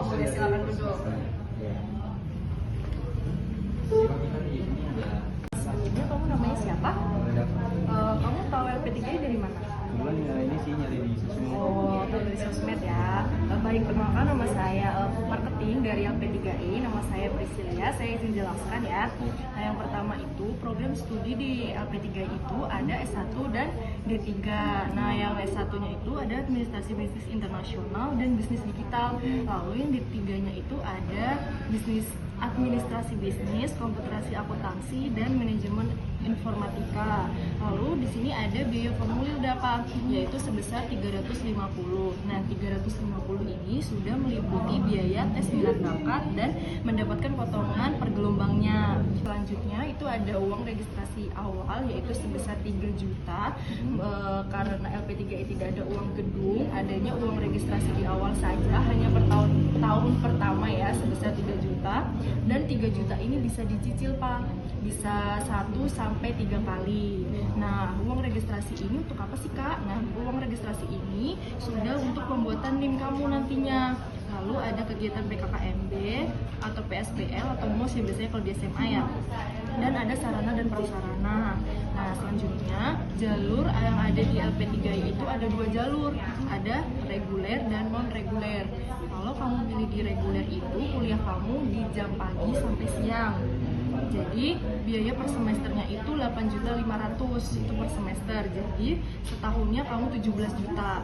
boleh silakan duduk. Sebelumnya kamu namanya siapa? Kamu tahu LP3I dari mana? Kebetulan ini sih nyari di sosmed. Oh, tahu dari sosmed ya. Baik, perkenalkan nama saya marketing dari LP3I. Nama saya Priscilia. Saya izin jelaskan ya. Nah, yang pertama itu program studi di LP3I itu ada S1 dan D3. Nah, yang S1-nya itu ada administrasi bisnis internasional dan bisnis digital. Lalu yang D3-nya itu ada bisnis administrasi bisnis, komputerasi akuntansi, dan manajemen informatika. Lalu di sini ada biaya formulir dapat, yaitu sebesar 350. Nah, 350 ini sudah meliputi biaya tes minat bakat dan mendapatkan potongan per gelombangnya. Selanjutnya itu ada uang registrasi awal, yaitu sebesar 3 juta. Karena LP3I tidak ada uang gedung, adanya uang registrasi di awal saja, hanya per tahun pertama ya, sebesar 3 juta. Dan 3 juta ini bisa dicicil Pak, bisa 1 sampai 3 kali. Nah, uang registrasi ini untuk apa sih Kak? Nah, uang registrasi ini sudah untuk pembuatan NIM kamu nantinya. Lalu ada kegiatan PKKMB atau PSBL atau MOS ya, biasanya kalau di SMA ya. Dan ada sarana dan prasarana. Nah, selanjutnya jalur yang ada di LP3I itu ada 2 jalur, ada reguler dan non reguler. Kalau kamu pilih di reguler itu kuliah kamu di jam pagi sampai siang. Jadi biaya per semesternya itu 8.500.000 itu per semester. Jadi setahunnya kamu 17 juta.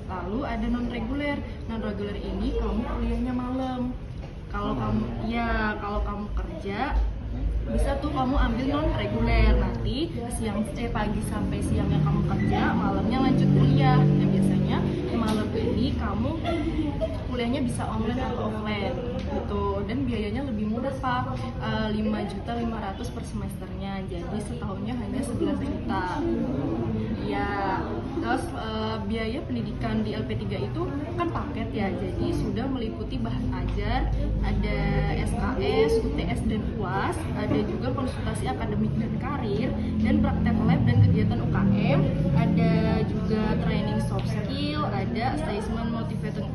Lalu ada non reguler. Non reguler ini kamu kuliahnya malam. Kalau kamu kerja bisa tuh kamu ambil non reguler, nanti pagi sampai siangnya kamu kerja, malamnya lanjut kuliah. Dan biasanya malam ini kamu kuliahnya bisa online atau offline gitu, dan biayanya lebih murah Pak, 5.500.000 per semesternya, jadi setahunnya hanya 11 juta ya. Terus biaya pendidikan di LP3 itu kan paket ya, jadi sudah meliputi bahan ajar, ada SKS, UTS dan UAS, ada juga konsultasi akademik dan karir, dan praktek lab dan kegiatan UKM, ada juga training soft skill, ada assessment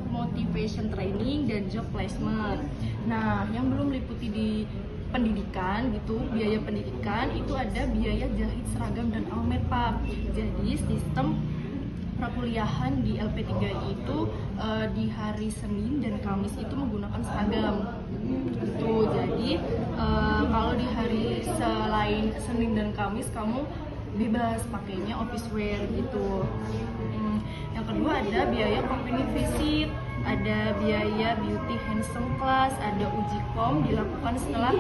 motivation training, dan job placement. Nah, yang belum meliputi di pendidikan gitu, biaya pendidikan itu ada biaya jahit seragam dan almet Pak. Jadi sistem perkuliahan di LP3I itu di hari Senin dan Kamis itu menggunakan seragam gitu. Jadi kalau di hari selain Senin dan Kamis kamu bebas pakainya office wear gitu. Yang kedua ada biaya company visit, ada biaya beauty handsome class, ada uji kom dilakukan setelah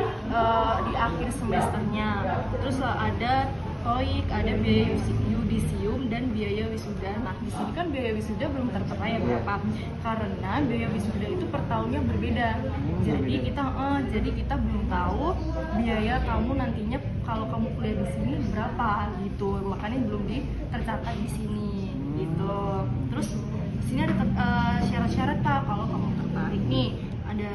di akhir semesternya. Terus ada TOEIC, ada biaya yudisium dan biaya wisuda. Nah, di sini kan biaya wisuda belum tertera ya berapa, karena biaya wisuda itu per tahunnya berbeda. Jadi kita belum tahu biaya kamu nantinya kalau kamu kuliah di sini berapa gitu. Makanya belum tercatat di sini gitu. Terus di sini ada syarat-syarat Pak kalau kamu tertarik nih, ada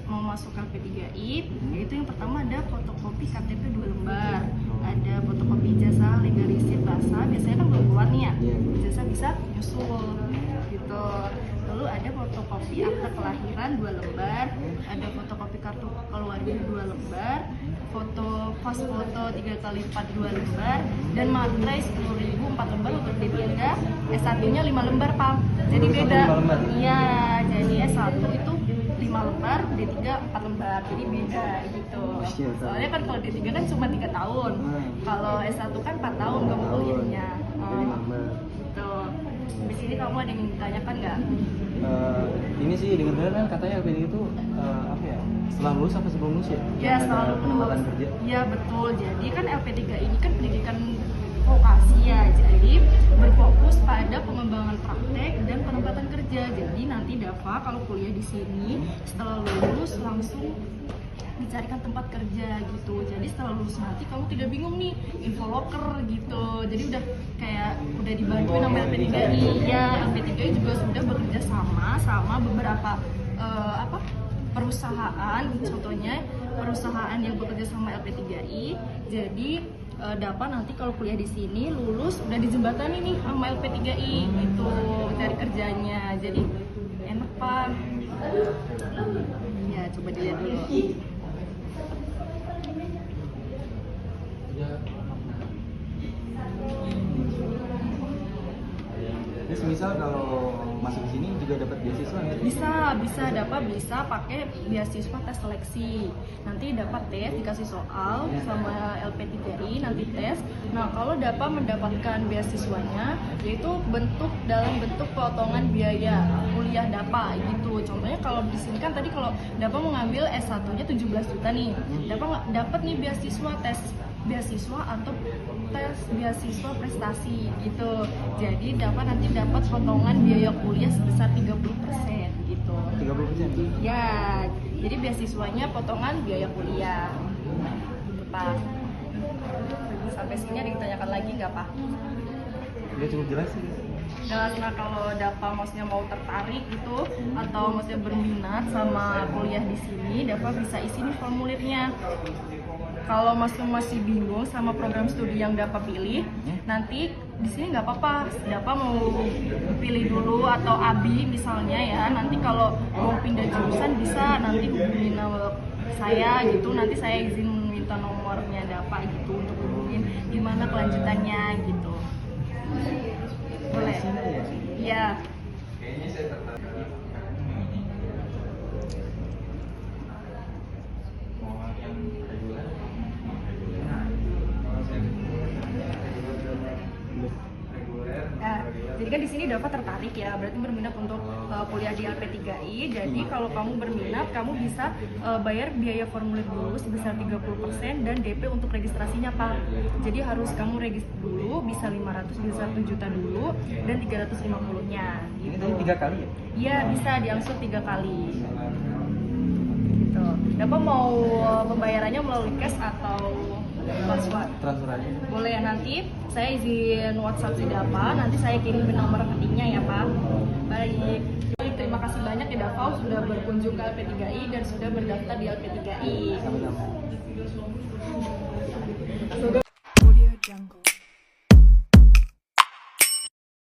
mau masuk LP3I, yaitu yang pertama ada fotokopi KTP 2 lembar, ada fotokopi ijazah legalisir bahasa, biasanya kan belum keluar nih ya, ijazah bisa nyusul gitu. Lalu ada fotokopi akta kelahiran 2 lembar, ada fotokopi kartu keluarga 2 lembar, pas foto 3x4 2 lembar, dan materai 10.000 4 lembar untuk D3. S1-nya 5 lembar Pak, jadi beda. Iya, jadi S1 itu 5 lembar, D3 4 lembar, jadi beda gitu. Soalnya kan kalau D3 kan cuma 3 tahun, kalau S1 kan 4 tahun kamu kuliahnya gitu. Di sini kamu ada yang ditanyakan nggak? Ini sih dengar-dengar kan katanya LP3 itu apa ya? Setelah lulus apa sebelum lulus ya? Ya, selalu penempatan kerja. Iya betul. Jadi kan LP3 ini kan pendidikan vokasi ya. Jadi berfokus pada pengembangan praktek dan penempatan kerja. Jadi nanti Dava kalau kuliah di sini setelah lulus langsung dicarikan tempat kerja gitu. Jadi setelah lulus nanti kamu tidak bingung nih info loker gitu. Jadi udah dibantuin sama LP3I. Ya, LP3I juga sudah bekerja sama beberapa perusahaan, contohnya perusahaan yang bekerja sama LP3I. Jadi Dava nanti kalau kuliah di sini lulus udah dijembatani nih sama LP3I gitu cari kerjanya. Jadi enak Pak. Iya, coba dilihat dulu. Terus misal kalau masuk sini juga dapat beasiswa nggak? Bisa bisa pakai beasiswa tes seleksi. Nanti dapat tes, dikasih soal sama LP3I, nanti tes. Nah, kalau dapat mendapatkan beasiswanya yaitu dalam bentuk potongan biaya kuliah DAPA gitu. Contohnya kalau di sini kan tadi kalau dapat mengambil S1-nya 17 juta nih. Dapat nih beasiswa tes beasiswa atau tes beasiswa prestasi gitu. Jadi nanti dapat potongan biaya kuliah sebesar 30% gitu. 30%? Ya, jadi beasiswanya potongan biaya kuliah. Gitu, Pak. Sampai sini ada yang ditanyakan lagi nggak, Pak? Udah cukup jelas sih. Nah, kalau Dapa maksudnya mau tertarik gitu atau maksudnya berminat sama kuliah di sini, Dapa bisa isi nih formulirnya. Kalau masih bingung sama program studi yang Dapa pilih, nanti di sini nggak apa-apa. Dapa mau pilih dulu atau ABI misalnya ya. Nanti kalau mau pindah jurusan bisa nanti hubungin saya gitu. Nanti saya izin minta nomornya Dapa gitu untuk hubungin gimana kelanjutannya gitu. Boleh? Iya. Nah, jadi kan di sini Dava tertarik ya, berarti berminat untuk kuliah di LP3I. Jadi kalau kamu berminat, kamu bisa bayar biaya formulir dulu sebesar 30% dan DP untuk registrasinya, Pak. Jadi harus kamu register dulu, bisa 500, bisa 1 juta dulu, dan 350-nya. Ini tadi 3 kali ya? Iya, bisa diangsur 3 kali. Gitu. Dava mau pembayarannya melalui cash atau transfer? Transfer aja. Boleh ya, nanti saya izin WhatsApp si Dava, nanti saya kirimin nomor rekeningnya ya Pak. Baik, terima kasih banyak ya Dava sudah berkunjung ke LP3I dan sudah berdaftar di LP3I. Sama-sama. Audio Jungle.